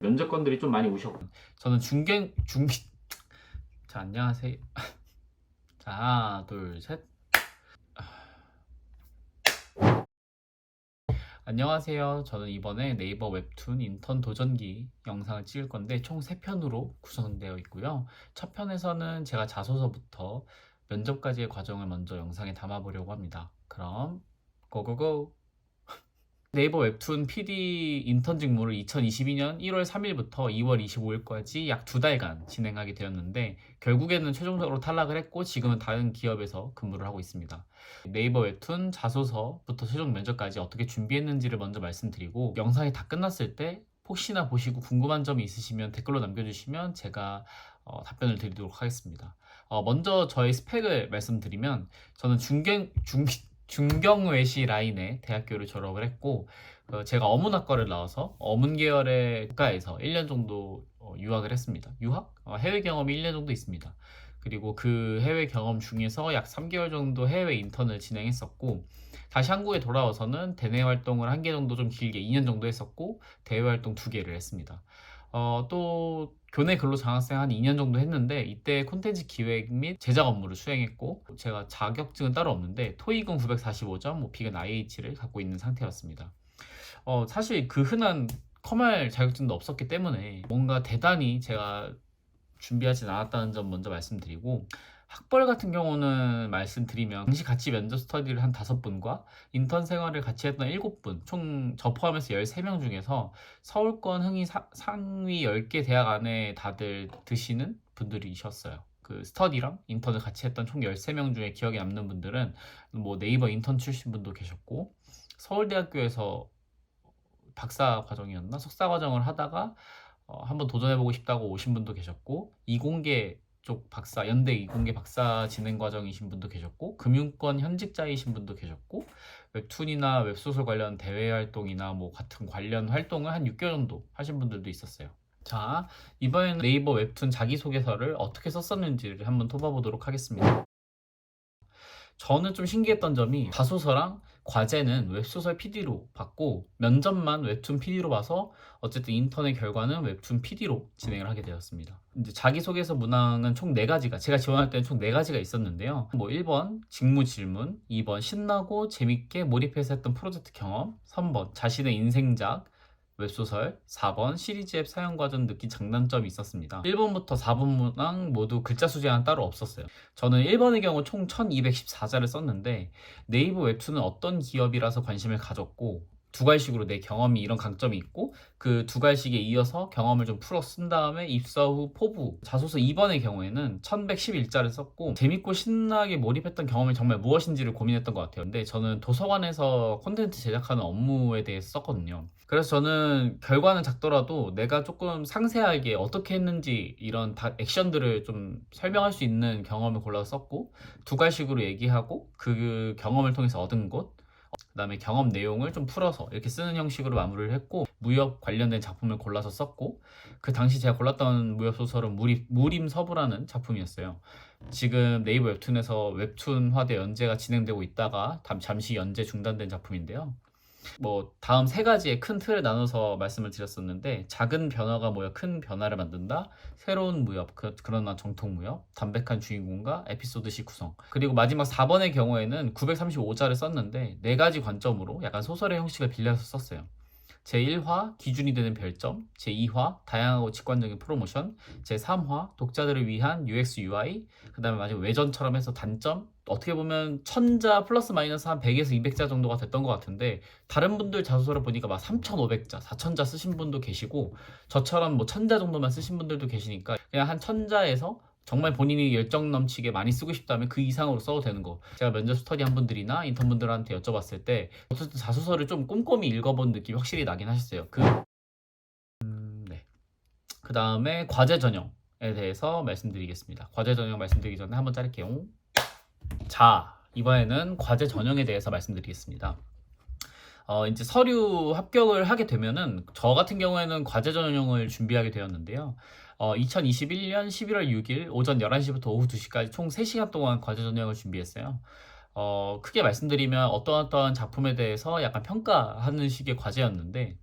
면접관들이 좀 많이 오셨고. 저는 자, 안녕하세요. 자, 하나, 둘, 셋. 안녕하세요. 저는 이번에 네이버 웹툰 인턴 도전기 영상을 찍을 건데 총 3편으로 구성되어 있고요. 첫 편에서는 제가 자소서부터 면접까지의 과정을 먼저 영상에 담아보려고 합니다. 그럼 고고고! 네이버 웹툰 PD 인턴 직무를 2022년 1월 3일부터 2월 25일까지 약 2달간 진행하게 되었는데 결국에는 최종적으로 탈락을 했고 지금은 다른 기업에서 근무를 하고 있습니다. 네이버 웹툰 자소서부터 최종 면접까지 어떻게 준비했는지를 먼저 말씀드리고 영상이 다 끝났을 때 혹시나 보시고 궁금한 점이 있으시면 댓글로 남겨주시면 제가 답변을 드리도록 하겠습니다. 먼저 저의 스펙을 말씀드리면 저는 중경외시 라인의 대학교를 졸업을 했고 제가 어문학과를 나와서 어문 계열의 국가에서 1년 정도 유학을 했습니다. 유학? 해외 경험이 1년 정도 있습니다. 그리고 그 해외 경험 중에서 약 3개월 정도 해외 인턴을 진행했었고 다시 한국에 돌아와서는 대내 활동을 1개 정도 좀 길게 2년 정도 했었고 대외 활동 2개를 했습니다. 또 교내 근로장학생 한 2년 정도 했는데 이때 콘텐츠 기획 및 제작 업무를 수행했고 제가 자격증은 따로 없는데 토익은 945점, 뭐 비건 IH를 갖고 있는 상태였습니다. 사실 그 흔한 커말 자격증도 없었기 때문에 뭔가 대단히 제가 준비하진 않았다는 점 먼저 말씀드리고 학벌 같은 경우는 말씀드리면 당시 같이 면접 스터디를 한 5분과 인턴 생활을 같이 했던 7분 총 저 포함해서 13명 중에서 서울권 흥이 상위 10개 대학 안에 다들 드시는 분들이셨어요. 그 스터디랑 인턴을 같이 했던 총 13명 중에 기억에 남는 분들은 뭐 네이버 인턴 출신 분도 계셨고 서울대학교에서 박사 과정이었나 석사 과정을 하다가 한번 도전해보고 싶다고 오신 분도 계셨고 이공계 쪽 박사 연대 이공계 박사 진행 과정이신 분도 계셨고 금융권 현직자이신 분도 계셨고 웹툰이나 웹소설 관련 대외 활동이나 뭐 같은 관련 활동을 한 6개월 정도 하신 분들도 있었어요. 자, 이번에는 네이버 웹툰 자기소개서를 어떻게 썼었는지를 한번 뽑아보도록 하겠습니다. 저는 좀 신기했던 점이 자소서랑 과제는 웹소설 PD로 받고 면접만 웹툰 PD로 봐서 어쨌든 인턴의 결과는 웹툰 PD로 진행을 하게 되었습니다. 이제 자기소개서 문항은 총 4가지가 제가 지원할 때는 총 4가지가 있었는데요. 뭐 1번 직무 질문, 2번 신나고 재밌게 몰입해서 했던 프로젝트 경험, 3번 자신의 인생작, 웹소설, 4번 시리즈 앱 사용 과정 느낀 장단점이 있었습니다. 1번부터 4번 문항 모두 글자 수제한 따로 없었어요. 저는 1번의 경우 총 1214자를 썼는데 네이버 웹툰은 어떤 기업이라서 관심을 가졌고 두 갈식으로 내 경험이 이런 강점이 있고 그 두 갈식에 이어서 경험을 좀 풀어 쓴 다음에 입사 후 포부 자소서 2번의 경우에는 1111자를 썼고 재밌고 신나게 몰입했던 경험이 정말 무엇인지를 고민했던 것 같아요. 근데 저는 도서관에서 콘텐츠 제작하는 업무에 대해서 썼거든요. 그래서 저는 결과는 작더라도 내가 조금 상세하게 어떻게 했는지 이런 액션들을 좀 설명할 수 있는 경험을 골라서 썼고 두 갈식으로 얘기하고 그 경험을 통해서 얻은 것 그다음에 경험 내용을 좀 풀어서 이렇게 쓰는 형식으로 마무리를 했고 무협 관련된 작품을 골라서 썼고 그 당시 제가 골랐던 무협 소설은 무림서부라는 작품이었어요. 지금 네이버 웹툰에서 웹툰화돼 연재가 진행되고 있다가 잠시 연재 중단된 작품인데요. 뭐 다음 3가지의 큰 틀을 나눠서 말씀을 드렸었는데 작은 변화가 모여 큰 변화를 만든다. 새로운 무협, 그러나 정통 무협, 담백한 주인공과 에피소드식 구성. 그리고 마지막 4번의 경우에는 935자를 썼는데 4가지 관점으로 약간 소설의 형식을 빌려서 썼어요. 제1화 기준이 되는 별점, 제2화 다양하고 직관적인 프로모션, 제3화 독자들을 위한 UX UI, 그 다음에 마지막 외전처럼 해서 단점, 어떻게 보면 1000자 플러스 마이너스 한 100에서 200자 정도가 됐던 것 같은데 다른 분들 자소서를 보니까 막 3500자, 4000자 쓰신 분도 계시고 저처럼 뭐 1000자 정도만 쓰신 분들도 계시니까 그냥 한 1000자에서 정말 본인이 열정 넘치게 많이 쓰고 싶다면 그 이상으로 써도 되는 거. 제가 면접 스터디 한 분들이나 인턴 분들한테 여쭤봤을 때 어쨌든 자소서를 좀 꼼꼼히 읽어본 느낌이 확실히 나긴 하셨어요. 네. 그 다음에 과제 전형에 대해서 말씀드리겠습니다. 과제 전형 말씀드리기 전에 한번 자를게요. 자, 이번에는 과제 전형에 대해서 말씀드리겠습니다. 이제 서류 합격을 하게 되면은 저 같은 경우에는 과제 전형을 준비하게 되었는데요. 2021년 11월 6일 오전 11시부터 오후 2시까지 총 3시간 동안 과제 전형을 준비했어요. 크게 말씀드리면 어떠한 작품에 대해서 약간 평가하는 식의 과제였는데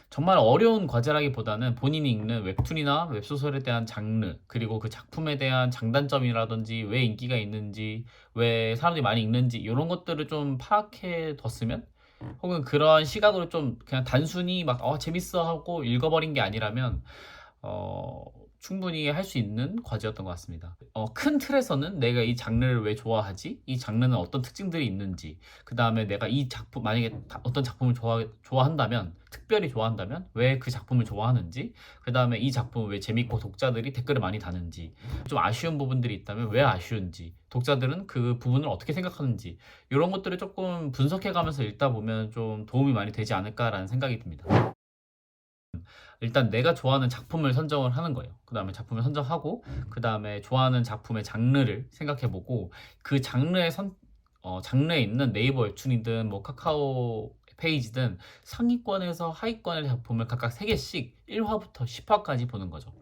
정말 어려운 과제라기보다는 본인이 읽는 웹툰이나 웹소설에 대한 장르, 그리고 그 작품에 대한 장단점이라든지 왜 인기가 있는지, 왜 사람들이 많이 읽는지 이런 것들을 좀 파악해 뒀으면, 혹은 그러한 시각으로 좀 그냥 단순히 막 재밌어 하고 읽어버린 게 아니라면 어, 충분히 할 수 있는 과제였던 것 같습니다. 큰 틀에서는 내가 이 장르를 왜 좋아하지? 이 장르는 어떤 특징들이 있는지, 그 다음에 내가 이 작품, 만약에 어떤 작품을 좋아한다면, 특별히 좋아한다면, 왜 그 작품을 좋아하는지, 그 다음에 이 작품을 왜 재밌고 독자들이 댓글을 많이 다는지, 좀 아쉬운 부분들이 있다면 왜 아쉬운지, 독자들은 그 부분을 어떻게 생각하는지, 이런 것들을 조금 분석해가면서 읽다 보면 좀 도움이 많이 되지 않을까라는 생각이 듭니다. 일단 내가 좋아하는 작품을 선정을 하는 거예요. 그 다음에 작품을 선정하고, 그 다음에 좋아하는 작품의 장르를 생각해보고, 그 장르에 있는 네이버 웹툰이든 뭐 카카오 페이지든 상위권에서 하위권의 작품을 각각 3개씩 1화부터 10화까지 보는 거죠.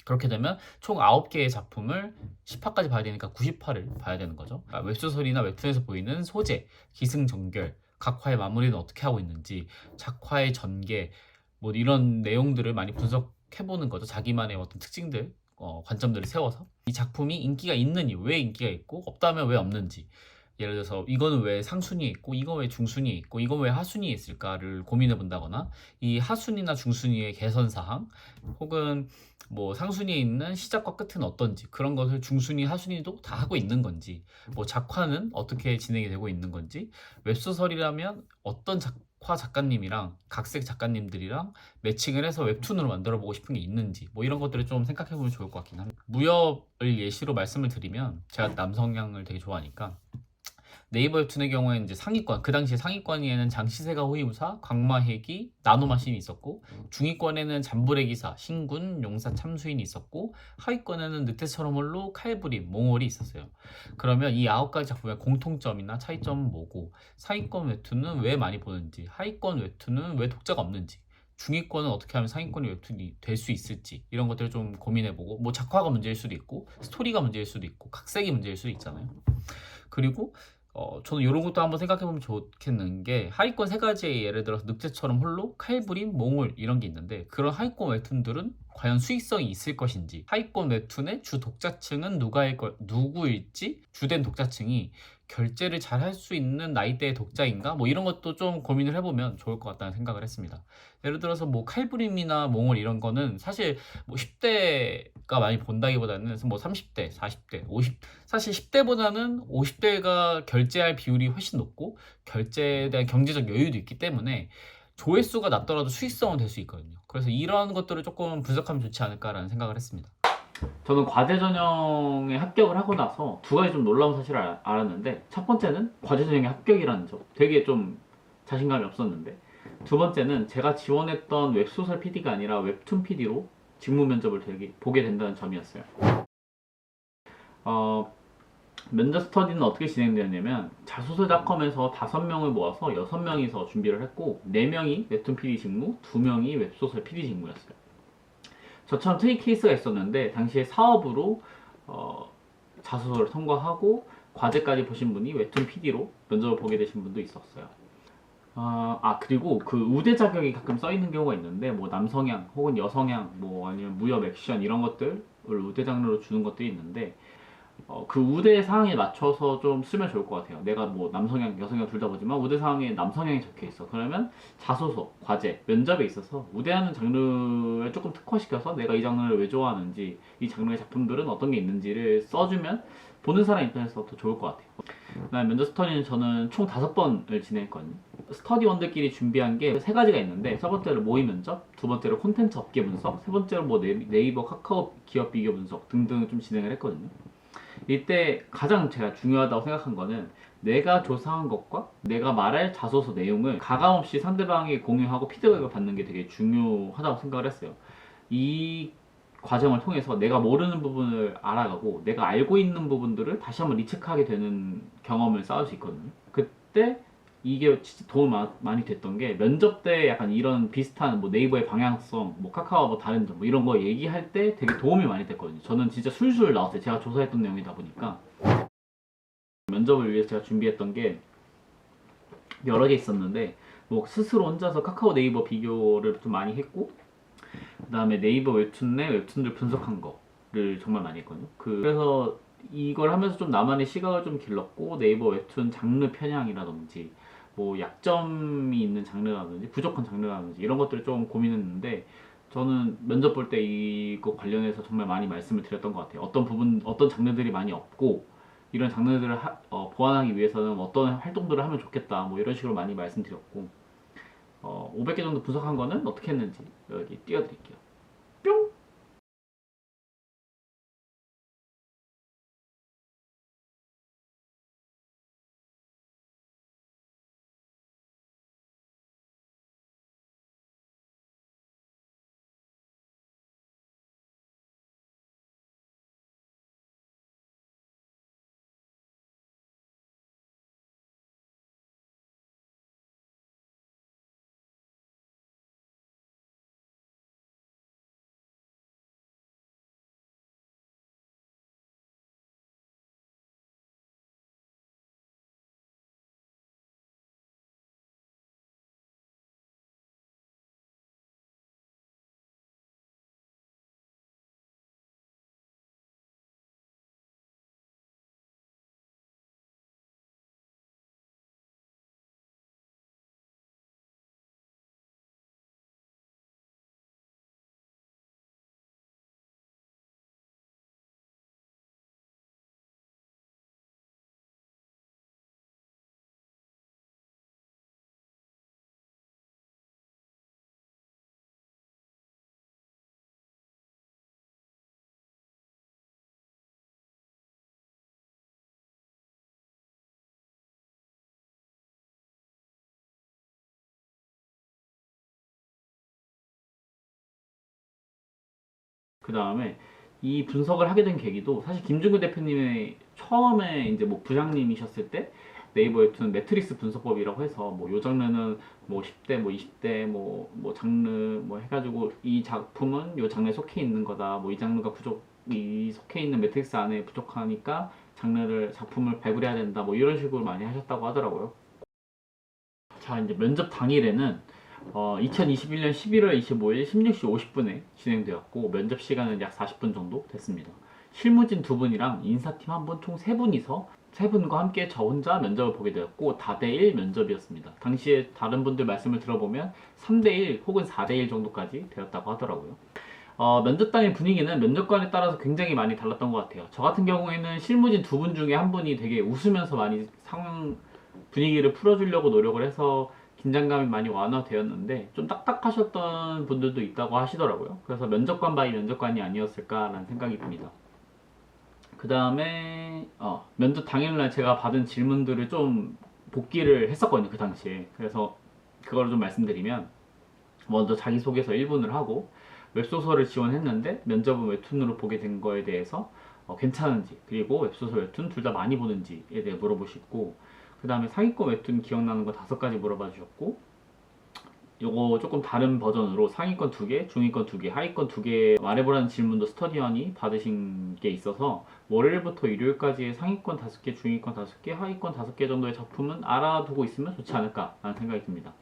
그렇게 되면 총 9개의 작품을 10화까지 봐야 되니까 90화를 봐야 되는 거죠. 그러니까 웹소설이나 웹툰에서 보이는 소재, 기승전결, 각 화의 마무리는 어떻게 하고 있는지, 작화의 전개, 뭐 이런 내용들을 많이 분석해보는 거죠. 자기만의 어떤 특징들, 관점들을 세워서 이 작품이 인기가 있는 이유, 왜 인기가 있고 없다면 왜 없는지, 예를 들어서 이거는 왜 상순위에 있고 이거 왜 중순위에 있고 이거 왜 하순위에 있을까를 고민해 본다거나, 이 하순위나 중순위의 개선 사항, 혹은 뭐 상순위에 있는 시작과 끝은 어떤지, 그런 것을 중순위 하순위도 다 하고 있는 건지, 뭐 작화는 어떻게 진행이 되고 있는 건지, 웹소설이라면 어떤 작화 작가님이랑 각색 작가님들이랑 매칭을 해서 웹툰으로 만들어 보고 싶은 게 있는지, 뭐 이런 것들을 좀 생각해 보면 좋을 것 같긴 합니다. 무협을 예시로 말씀을 드리면, 제가 남성향을 되게 좋아하니까 네이버 웹툰의 경우에는 이제 상위권, 그 당시에 상위권에는 장시세가 호위무사, 광마해기, 나노마신이 있었고, 중위권에는 잠불의 기사, 신군, 용사 참수인이 있었고, 하위권에는 늑대처럼 홀로, 칼부림, 몽월이 있었어요. 그러면 이 9가지 작품의 공통점이나 차이점은 뭐고, 상위권 웹툰은 왜 많이 보는지, 하위권 웹툰은 왜 독자가 없는지, 중위권은 어떻게 하면 상위권의 웹툰이 될 수 있을지, 이런 것들을 좀 고민해보고, 뭐 작화가 문제일 수도 있고 스토리가 문제일 수도 있고 각색이 문제일 수도 있잖아요. 그리고 저는 이런 것도 한번 생각해보면 좋겠는 게, 하위권 3가지의 예를 들어서 늑대처럼 홀로, 칼부림, 몽울 이런 게 있는데, 그런 하위권 웹툰들은 과연 수익성이 있을 것인지, 하위권 웹툰의 주 독자층은 누구일지, 주된 독자층이 결제를 잘 할 수 있는 나이대의 독자인가, 뭐 이런 것도 좀 고민을 해보면 좋을 것 같다는 생각을 했습니다. 예를 들어서 뭐 칼부림이나 몽울 이런 거는 사실 뭐 10대가 많이 본다기보다는 뭐 30대, 40대, 50, 사실 10대보다는 50대가 결제할 비율이 훨씬 높고, 결제에 대한 경제적 여유도 있기 때문에 조회수가 낮더라도 수익성은 될 수 있거든요. 그래서 이런 것들을 조금 분석하면 좋지 않을까라는 생각을 했습니다. 저는 과제 전형에 합격을 하고 나서 2가지 좀 놀라운 사실을 알았는데, 첫 번째는 과제 전형에 합격이라는 점, 되게 좀 자신감이 없었는데, 두 번째는 제가 지원했던 웹소설 PD가 아니라 웹툰 PD로 직무 면접을 보게 된다는 점이었어요. 면접 스터디는 어떻게 진행되었냐면, 자소서닷컴에서 5명을 모아서 6명이서 준비를 했고, 4명이 웹툰 PD 직무, 2명이 웹소설 PD 직무였어요. 저처럼 트릭 케이스가 있었는데, 당시에 사업으로 자소서를 통과하고 과제까지 보신 분이 웹툰 PD로 면접을 보게 되신 분도 있었어요. 그리고 그 우대 자격이 가끔 써 있는 경우가 있는데, 뭐 남성향 혹은 여성향, 뭐 아니면 무협 액션 이런 것들을 우대 장르로 주는 것들이 있는데, 그 우대 사항에 맞춰서 좀 쓰면 좋을 것 같아요. 내가 뭐 남성향, 여성향 둘 다 보지만 우대 사항에 남성향이 적혀 있어. 그러면 자소서, 과제, 면접에 있어서 우대하는 장르를 조금 특화시켜서 내가 이 장르를 왜 좋아하는지, 이 장르의 작품들은 어떤 게 있는지를 써주면 보는 사람 입장에서 더 좋을 것 같아요. 그다음에 면접 스터디는 저는 총 5번을 진행했거든요. 스터디원들끼리 준비한 게 3가지가 있는데, 첫 번째로 모의 면접, 두 번째로 콘텐츠 업계 분석, 세 번째로 뭐 네이버, 카카오 기업 비교 분석 등등 좀 진행을 했거든요. 이때 가장 제가 중요하다고 생각한 거는, 내가 조사한 것과 내가 말할 자소서 내용을 가감없이 상대방에게 공유하고 피드백을 받는 게 되게 중요하다고 생각을 했어요. 이 과정을 통해서 내가 모르는 부분을 알아가고, 내가 알고 있는 부분들을 다시 한번 리체크하게 되는 경험을 쌓을 수 있거든요. 그때 이게 진짜 도움 많이 됐던 게, 면접 때 약간 이런 비슷한 뭐 네이버의 방향성, 뭐 카카오 뭐 다른 점, 뭐 이런 거 얘기할 때 되게 도움이 많이 됐거든요. 저는 진짜 술술 나왔어요. 제가 조사했던 내용이다 보니까. 면접을 위해서 제가 준비했던 게 여러 개 있었는데, 뭐 스스로 혼자서 카카오 네이버 비교를 좀 많이 했고, 그 다음에 네이버 웹툰 내 웹툰들 분석한 거를 정말 많이 했거든요. 그래서 이걸 하면서 좀 나만의 시각을 좀 길렀고, 네이버 웹툰 장르 편향이라든지 뭐 약점이 있는 장르라든지 부족한 장르라든지 이런 것들을 좀 고민했는데, 저는 면접 볼 때 이거 관련해서 정말 많이 말씀을 드렸던 것 같아요. 어떤 부분, 어떤 장르들이 많이 없고, 이런 장르들을 보완하기 위해서는 어떤 활동들을 하면 좋겠다, 뭐 이런 식으로 많이 말씀드렸고, 500개 정도 분석한 거는 어떻게 했는지 여기 띄워드릴게요. 뿅! 그 다음에 이 분석을 하게 된 계기도 사실 김중근 대표님의 처음에 이제 뭐 부장님이셨을 때 네이버 웹툰 매트릭스 분석법이라고 해서 뭐 요 장르는 뭐 10대 뭐 20대 뭐 장르 뭐 해가지고 이 작품은 요 장르에 속해 있는 거다, 뭐 이 장르가 부족, 이 속해 있는 매트릭스 안에 부족하니까 장르를 작품을 발굴해야 된다, 뭐 이런 식으로 많이 하셨다고 하더라고요. 자, 이제 면접 당일에는 2021년 11월 25일 16시 50분에 진행되었고, 면접 시간은 약 40분 정도 됐습니다. 실무진 두 분이랑 인사팀 한 분, 총 세 분이서 세 분과 함께 저 혼자 면접을 보게 되었고, 다대1 면접이었습니다. 당시에 다른 분들 말씀을 들어보면 3대1 혹은 4대1 정도까지 되었다고 하더라고요. 면접 당일 분위기는 면접관에 따라서 굉장히 많이 달랐던 것 같아요. 저 같은 경우에는 실무진 두 분 중에 한 분이 되게 웃으면서 많이 상황 분위기를 풀어주려고 노력을 해서 긴장감이 많이 완화되었는데, 좀 딱딱하셨던 분들도 있다고 하시더라고요. 그래서 면접관 바이 면접관이 아니었을까라는 생각이 듭니다. 그 다음에 면접 당일날 제가 받은 질문들을 좀 복기를 했었거든요, 그 당시에. 그래서 그걸 좀 말씀드리면, 먼저 자기소개서 1분을 하고, 웹소설을 지원했는데 면접은 웹툰으로 보게 된 거에 대해서 괜찮은지, 그리고 웹소설, 웹툰 둘 다 많이 보는지에 대해 물어보시고, 그 다음에 상위권 웹툰 기억나는 거 5가지 물어봐 주셨고, 요거 조금 다른 버전으로 상위권 2개, 중위권 2개, 하위권 2개 말해보라는 질문도 스터디원이 받으신 게 있어서, 월요일부터 일요일까지의 상위권 5개, 중위권 5개, 하위권 5개 정도의 작품은 알아두고 있으면 좋지 않을까라는 생각이 듭니다.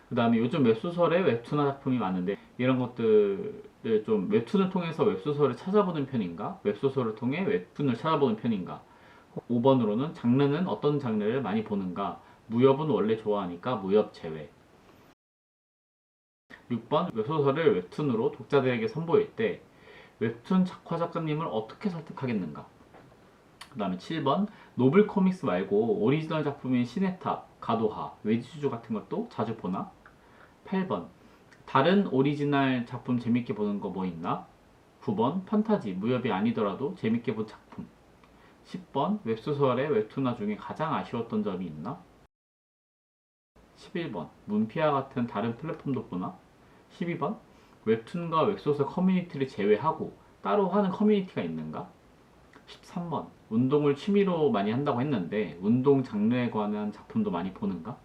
그 다음에 요즘 웹소설에 웹툰화 작품이 많은데, 이런 것들을 좀 웹툰을 통해서 웹소설을 찾아보는 편인가, 웹소설을 통해 웹툰을 찾아보는 편인가. 5번으로는 장르는 어떤 장르를 많이 보는가, 무협은 원래 좋아하니까 무협 제외. 6번, 웹소설을 웹툰으로 독자들에게 선보일 때 웹툰 작화 작가님을 어떻게 설득하겠는가. 그 다음에 7번, 노블 코믹스 말고 오리지널 작품인 시네탑, 가도하, 외지주주 같은 것도 자주 보나? 8번, 다른 오리지널 작품 재밌게 보는 거 뭐 있나? 9번, 판타지, 무협이 아니더라도 재밌게 본 작품. 10번, 웹소설의 웹툰화 중에 가장 아쉬웠던 점이 있나? 11번, 문피아 같은 다른 플랫폼도 보나? 12번, 웹툰과 웹소설 커뮤니티를 제외하고 따로 하는 커뮤니티가 있는가? 13번, 운동을 취미로 많이 한다고 했는데 운동 장르에 관한 작품도 많이 보는가?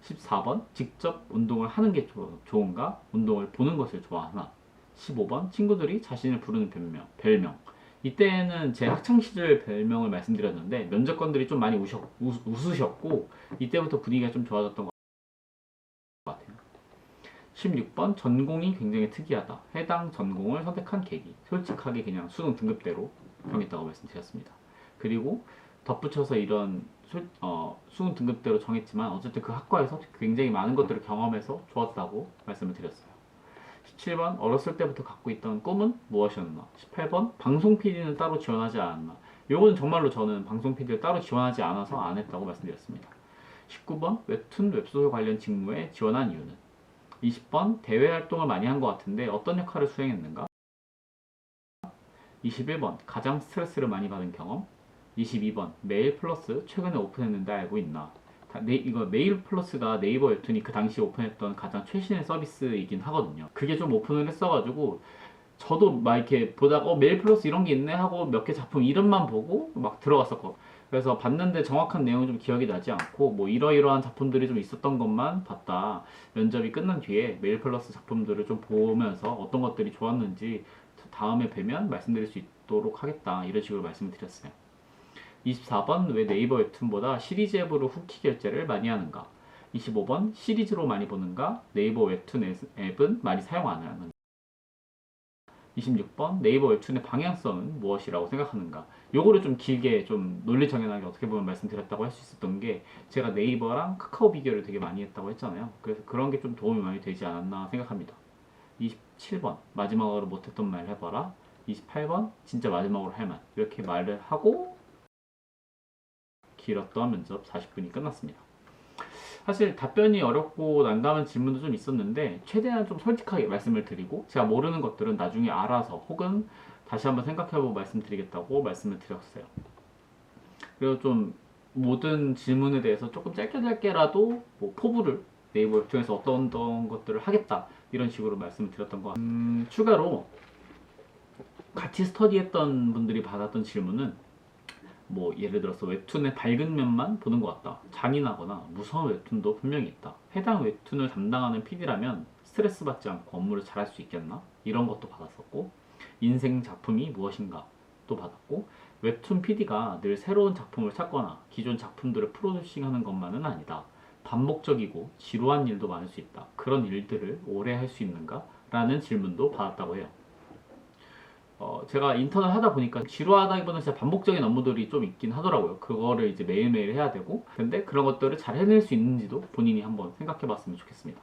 14번, 직접 운동을 하는 게 좋은가? 운동을 보는 것을 좋아하나? 15번, 친구들이 자신을 부르는 별명. 이때는 제 학창시절 별명을 말씀드렸는데, 면접관들이 좀 많이 웃으셨고, 이때부터 분위기가 좀 좋아졌던 것 같아요. 16번 전공이 굉장히 특이하다. 해당 전공을 선택한 계기. 솔직하게 그냥 수능 등급대로 정했다고 말씀드렸습니다. 그리고 덧붙여서 이런 수능 등급대로 정했지만 어쨌든 그 학과에서 굉장히 많은 것들을 경험해서 좋았다고 말씀을 드렸어요. 17번 어렸을 때부터 갖고 있던 꿈은 무엇이었나? 18번 방송 PD는 따로 지원하지 않았나? 요건 정말로 저는 방송 PD를 따로 지원하지 않아서 안 했다고 말씀드렸습니다. 19번 웹툰 웹소설 관련 직무에 지원한 이유는? 20번 대외 활동을 많이 한 것 같은데 어떤 역할을 수행했는가? 21번 가장 스트레스를 많이 받은 경험? 22번 메일 플러스 최근에 오픈했는데 알고 있나? 이거 메일 플러스가 네이버 웹툰이 그 당시 오픈했던 가장 최신의 서비스이긴 하거든요. 그게 좀 오픈을 했어가지고 저도 막 이렇게 보다가 메일 플러스 이런 게 있네 하고 몇 개 작품 이름만 보고 막 들어갔었거든요. 그래서 봤는데 정확한 내용은 좀 기억이 나지 않고 뭐 이러이러한 작품들이 좀 있었던 것만 봤다. 면접이 끝난 뒤에 메일 플러스 작품들을 좀 보면서 어떤 것들이 좋았는지 다음에 뵈면 말씀드릴 수 있도록 하겠다. 이런 식으로 말씀을 드렸어요. 24번 왜 네이버 웹툰보다 시리즈 앱으로 후키 결제를 많이 하는가? 25번 시리즈로 많이 보는가? 네이버 웹툰 앱은 많이 사용 안 하는가? 26번 네이버 웹툰의 방향성은 무엇이라고 생각하는가? 요거를 좀 길게 좀 논리 정연하게 어떻게 보면 말씀드렸다고 할 수 있었던 게 제가 네이버랑 카카오 비교를 되게 많이 했다고 했잖아요. 그래서 그런 게 좀 도움이 많이 되지 않았나 생각합니다. 27번 마지막으로 못했던 말 해봐라. 28번 진짜 마지막으로 할 말. 이렇게 말을 하고 길었던 면접 40분이 끝났습니다. 사실 답변이 어렵고 난감한 질문도 좀 있었는데 최대한 좀 솔직하게 말씀을 드리고 제가 모르는 것들은 나중에 알아서 혹은 다시 한번 생각해보고 말씀드리겠다고 말씀을 드렸어요. 그리고 좀 모든 질문에 대해서 조금 짧게라도 뭐 포부를 네이버 웹툰에서 어떤 것들을 하겠다 이런 식으로 말씀을 드렸던 것 같아요. 추가로 같이 스터디했던 분들이 받았던 질문은 뭐 예를 들어서 웹툰의 밝은 면만 보는 것 같다. 잔인하거나 무서운 웹툰도 분명히 있다. 해당 웹툰을 담당하는 PD라면 스트레스 받지 않고 업무를 잘할 수 있겠나? 이런 것도 받았었고 인생 작품이 무엇인가 또 받았고 웹툰 PD가 늘 새로운 작품을 찾거나 기존 작품들을 프로듀싱하는 것만은 아니다. 반복적이고 지루한 일도 많을 수 있다. 그런 일들을 오래 할 수 있는가? 라는 질문도 받았다고 해요. 제가 인턴을 하다 보니까 지루하다기보다는 진짜 반복적인 업무들이 좀 있긴 하더라고요. 그거를 이제 매일매일 해야 되고. 근데 그런 것들을 잘 해낼 수 있는지도 본인이 한번 생각해 봤으면 좋겠습니다.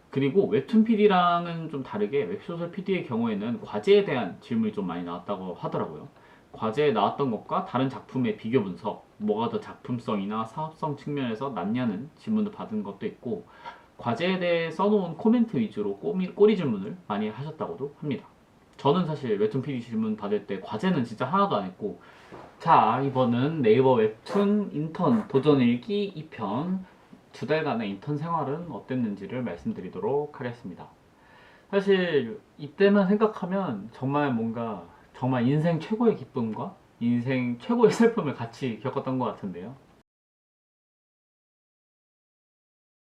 그리고 웹툰 PD랑은 좀 다르게 웹소설 PD의 경우에는 과제에 대한 질문이 좀 많이 나왔다고 하더라고요. 과제에 나왔던 것과 다른 작품의 비교 분석, 뭐가 더 작품성이나 사업성 측면에서 낫냐는 질문을 받은 것도 있고, 과제에 대해 써놓은 코멘트 위주로 꼬리 질문을 많이 하셨다고도 합니다. 저는 사실 웹툰 PD 질문 받을 때 과제는 진짜 하나도 안 했고, 자, 이번은 네이버 웹툰 인턴 도전 일기 2편 2달간의 인턴 생활은 어땠는지를 말씀드리도록 하겠습니다. 사실 이때만 생각하면 정말 뭔가 정말 인생 최고의 기쁨과 인생 최고의 슬픔을 같이 겪었던 것 같은데요.